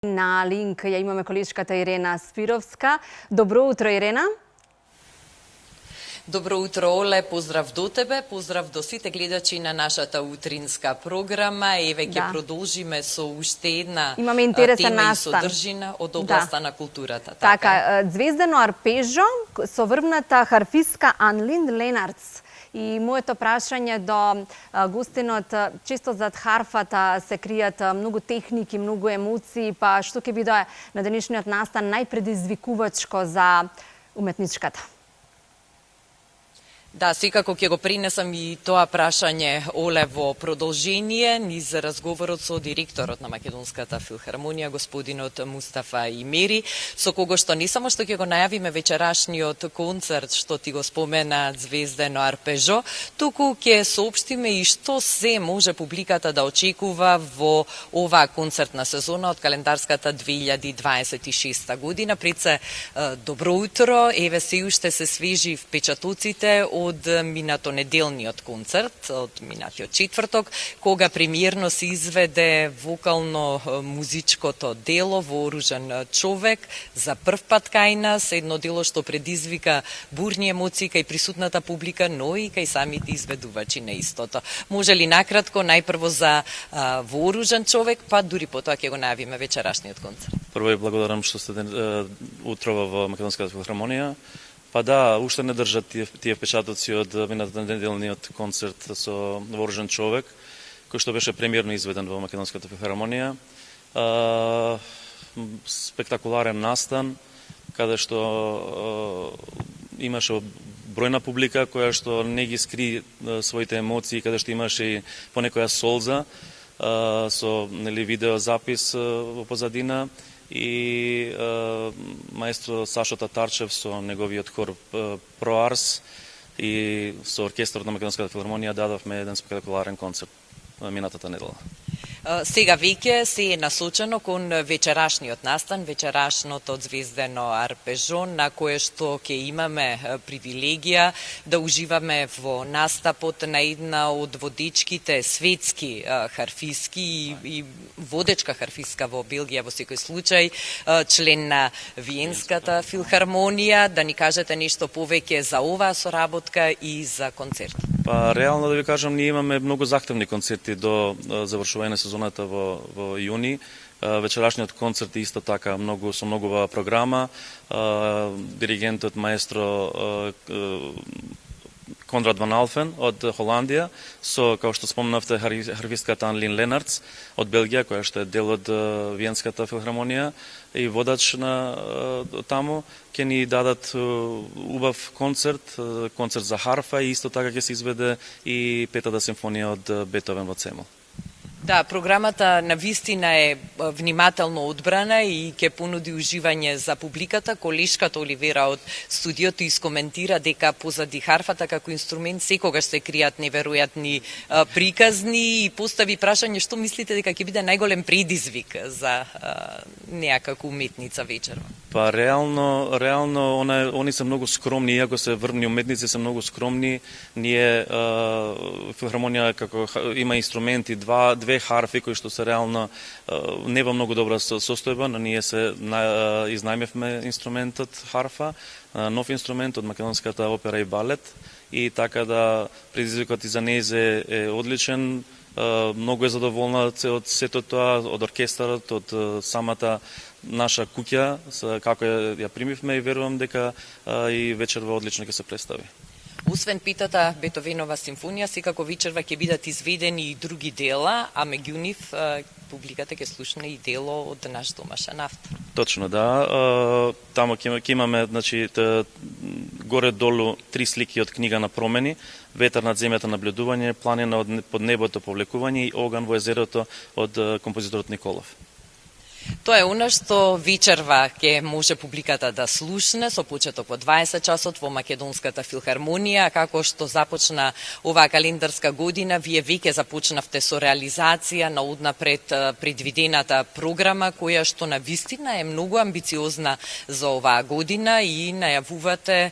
На линк ја имаме колешката Ирена Спировска. Добро утро, Ирена. Добро утро, Оле, поздрав до тебе, поздрав до сите гледачи на нашата утринска програма. Еве ќе продолжиме со уште една имаме интересен тема настан и содржина од областа на културата. Така, звездено арпежо со врвната харфистка Анлин Ленардс. И моето прашање до гостинот, често зад харфата се кријат многу техники, многу емоции, па што ќе биде на денешниот настан најпредизвикувачко за уметничката? Да, секако ќе го принесам и тоа прашање, Оле, во продолжение низ разговорот со директорот на Македонската филхармонија, господинот Мустафа Имери, со кого што не само што ќе го најавиме вечерашниот концерт, што ти го спомена Звездено арпежо, туку ќе соопштиме и што се може публиката да очекува во оваа концертна сезона од календарската 2026 година. Пред се, добро утро, еве се уште се свежи впечатоците од минатонеделниот концерт, од минатиот четврток, кога премиерно се изведе вокално-музичкото дело Вооружен човек за прв пат кај нас, едно дело што предизвика бурни емоции кај присутната публика, но и кај самите изведувачи на истото. Може ли накратко, најпрво за Вооружен човек, па дури потоа ќе го најавиме вечерашниот концерт? Прво ја благодарам што сте утрово во Македонската филхармонија. Па да, уште не држат тие впечатоци од минатонеделниот концерт со Вооружен човек, кој што беше премиерно изведен во Македонската филхармонија. Спектакуларен настан, каде што имаше бројна публика која што не ги скри своите емоции, каде што имаше и понекоја солза со видео запис во позадина. И маестро Сашо Татарчев со неговиот хор Проарс и со оркестрот на Македонската филхармонија дадовме еден спектакуларен концерт минатата недела. Сега веќе се е насочено кон вечерашниот настан, вечерашното Звездено арпежо, на кое што ќе имаме привилегија да уживаме во настапот на една од водечките светски харфистки и водечка харфистка во Белгија во секој случај, член на Виенската филхармонија. Да ни кажете нешто повеќе за оваа соработка и за концерт. Па реално да ви кажам, ние имаме многу захтевни концерти до завршување на сезоната во јуни. Вечерашниот концерт исто така со многува програма. Диригентот маестро Конрад Ван Алфен од Холандија, со, како што спомнавте, харфистката Анлин Ленардс од Белгија, која што е дел од Виенската филхармонија и водач на таму, ќе ни дадат убав концерт за харфа и исто така ќе се изведе и Петата симфонија од Бетовен во Цемол. Да, програмата на вистина е внимателно одбрана и ќе понуди уживање за публиката. Колешката Оливера од студиото искоментира дека позади харфата како инструмент секогаш се кријат неверојатни приказни и постави прашање што мислите дека ќе биде најголем предизвик за неа како уметница вечерва? Па реално они се многу скромни, иако се врвни уметници се многу скромни. Ние филхармонија како има инструменти, две харфи кои што се реално не во многу добра состојба, но ние се изнајмевме инструментот харфа, нов инструмент од Македонската опера и балет, и така да предизвикот и за нејзе е одличен. Многу е задоволна од сето тоа, од оркестарот, од самата наша куќа, како ја примивме и верувам дека и вечерва одлично ќе се представи. Освен Петата Бетовенова симфонија, секако вечерва ќе бидат изведени и други дела, а меѓу нив публиката ќе слушне и дело од наш домашен автор. Точно, да. Таму ќе имаме, значи, горе-долу 3 слики од книга на промени, Ветер над земјата наблюдување, Планина под небото повлекување и Оган во езерото од композиторот Николов. Тоа е она што вечерва ќе може публиката да слушне со почеток во 20 часот во Македонската филхармонија. Како што започна оваа календарска година, вие веќе започнавте со реализација на однапред предвидената програма, која што на вистина е многу амбициозна за оваа година и најавувате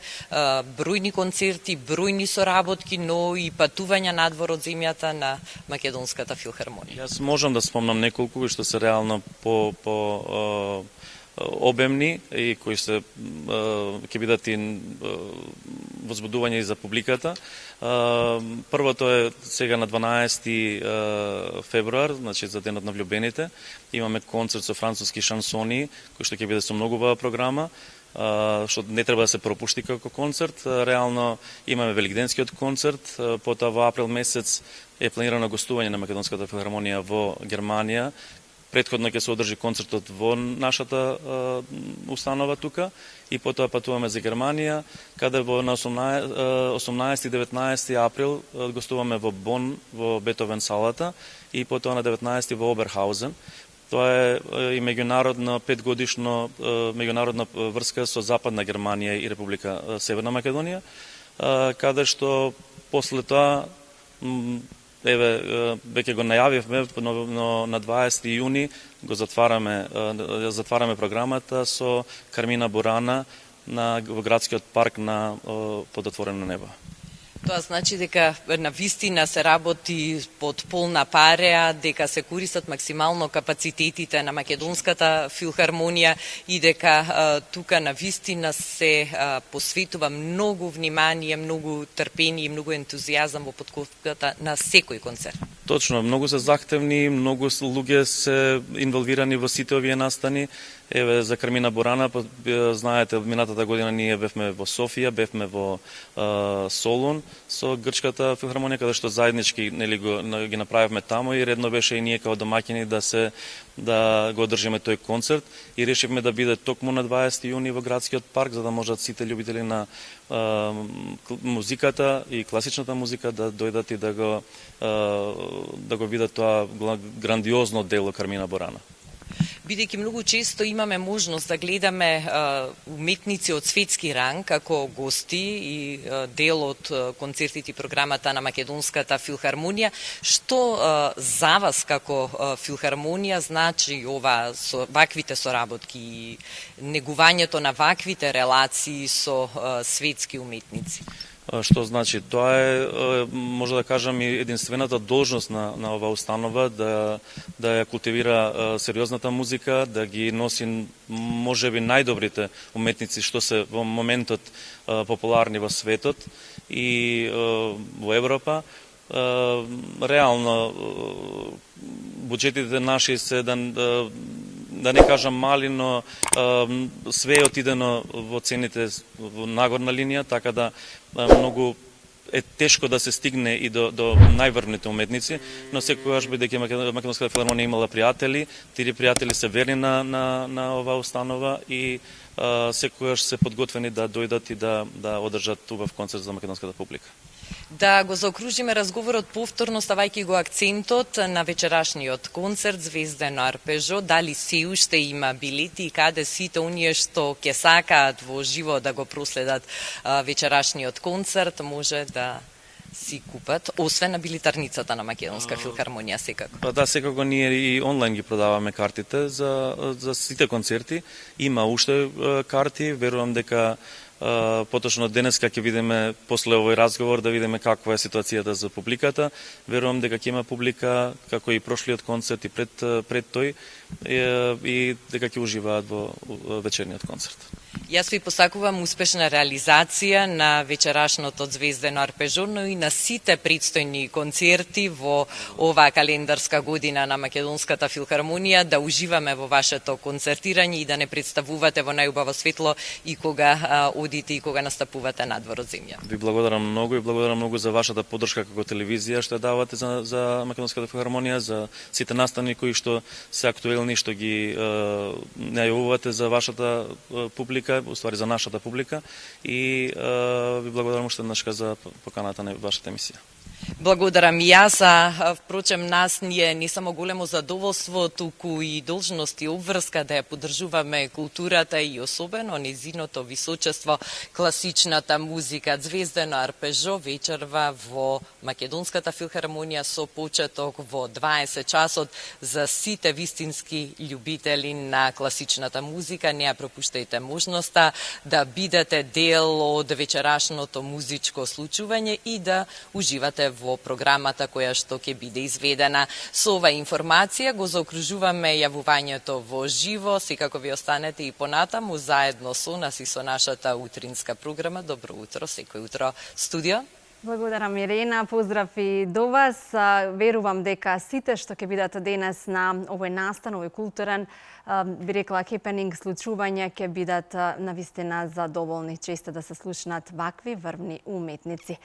бројни концерти, бројни соработки, но и патувања надвор од земјата на Македонската филхармонија. Јас можам да спомнам неколку што се реално по обемни и кои се ќе бидат и возбудување и за публиката. Првото е сега на 12 февруар, значи за денот на влюбените. Имаме концерт со француски шансони, кој што ќе биде со многу убава програма, што не треба да се пропушти како концерт. Реално имаме великденскиот концерт, потоа во април месец е планирано гостување на Македонската филхармонија во Германија. Претходно ќе се одржи концертот во нашата установа тука и потоа патуваме за Германија, каде на 18 и 19 април гостуваме во Бон, во Бетовен салата и потоа на 19 во Оберхаузен. Тоа е и меѓународно 5-годишно меѓународна врска со Западна Германија и Република Северна Македонија, каде што после тоа веќе го најавивме, но на 20 јуни го затвараме програмата со Кармина Бурана во градскиот парк на под отворено небо. Тоа значи дека на вистина се работи под полна пареа, дека се користат максимално капацитетите на Македонската филхармонија и дека тука на вистина се посветува многу внимание, многу трпение и многу ентузијазам во подготовката на секој концерт. Точно, многу се захтевни, многу луѓе се инволвирани во сите овие настани. Еве за Кармина Бурана, знаете, минатата година ние бевме во Софија, бевме во Солун со Грчката филхармонија, каде што заеднички ги направивме таму и редно беше и ние као домаќини да го одржиме тој концерт и решивме да биде токму на 20 јуни во градскиот парк, за да можат сите љубители на музиката и класичната музика да дојдат и да го видат тоа грандиозно дело Кармина Бурана. Бидејќи многу често имаме можност да гледаме уметници од светски ранг како гости и дел од концертите и програмата на Македонската филхармонија, што за вас како филхармонија значи ваквите соработки и негувањето на ваквите релации со светски уметници? Што значи? Тоа е, може да кажам, и единствената должност на ова установа да ја култивира сериозната музика, да ги носи можеби најдобрите уметници што се во моментот популарни во светот и во Европа. Реално буџетите наши се да не кажам мали, но све е отидено во цените во нагорна линија, така да многу е тешко да се стигне и до најврвните уметници, но секогаш бидејќи Македонската филхармонија имала пријатели, тие пријатели се верни на оваа установа и секогаш се подготвени да дојдат и да одржат убав концерт за македонската публика. Да го заокружиме разговорот повторно, ставајќи го акцентот на вечерашниот концерт Звездено арпежо, дали се уште има билети и каде сите оние што ќе сакаат во живо да го проследат вечерашниот концерт може да си купат, освен на билетарницата на Македонска филхармонија секако. Па да, секако ние и онлайн ги продаваме картите за сите концерти. Има уште карти, верувам дека поточно денеска ќе видиме после овој разговор да видиме каква е ситуацијата за публиката. Верувам дека ќе има публика како и прошлиот концерт и пред тој и дека ќе уживаат во вечерниот концерт. Јас ви посакувам успешна реализација на вечерашното Звездено арпежо, но и на сите предстојни концерти во оваа календарска година на Македонската филхармонија, да уживаме во вашето концертирање и да не представувате во најубаво светло и кога одите и кога настапувате надвор од земја. Ви благодарам многу и благодарам многу за вашата поддршка како телевизија што ја давате за Македонската филхармонија, за сите настани кои што се актуелни, што ги најавувате за вашата публика, уствари за нашата публика, и ви благодарам уште еднашка за поканата на вашата емисија. Благодарам и јас, впрочем нас ние не само големо задоволство, туку и должност и обврска да ја поддржуваме културата и особено незиното височество, класичната музика. Звездено арпежо вечерва во Македонската филхармонија со почеток во 20 часот за сите вистински љубители на класичната музика. Не ја пропуштајте можноста да бидете дел од вечерашното музичко случување и да уживате во во програмата која што ќе биде изведена. Со ова информација го заокружуваме јавувањето во живо. Секако ви останете и понатаму заедно со нас и со нашата утринска програма. Добро утро, секој утро студио. Благодарам, Ирена. Поздрав и до вас. Верувам дека сите што ќе бидат денес на овој настан, овој културен, би рекла, хепенинг, случувања, ќе бидат навистина задоволни. Често да се слушнат вакви врвни уметници.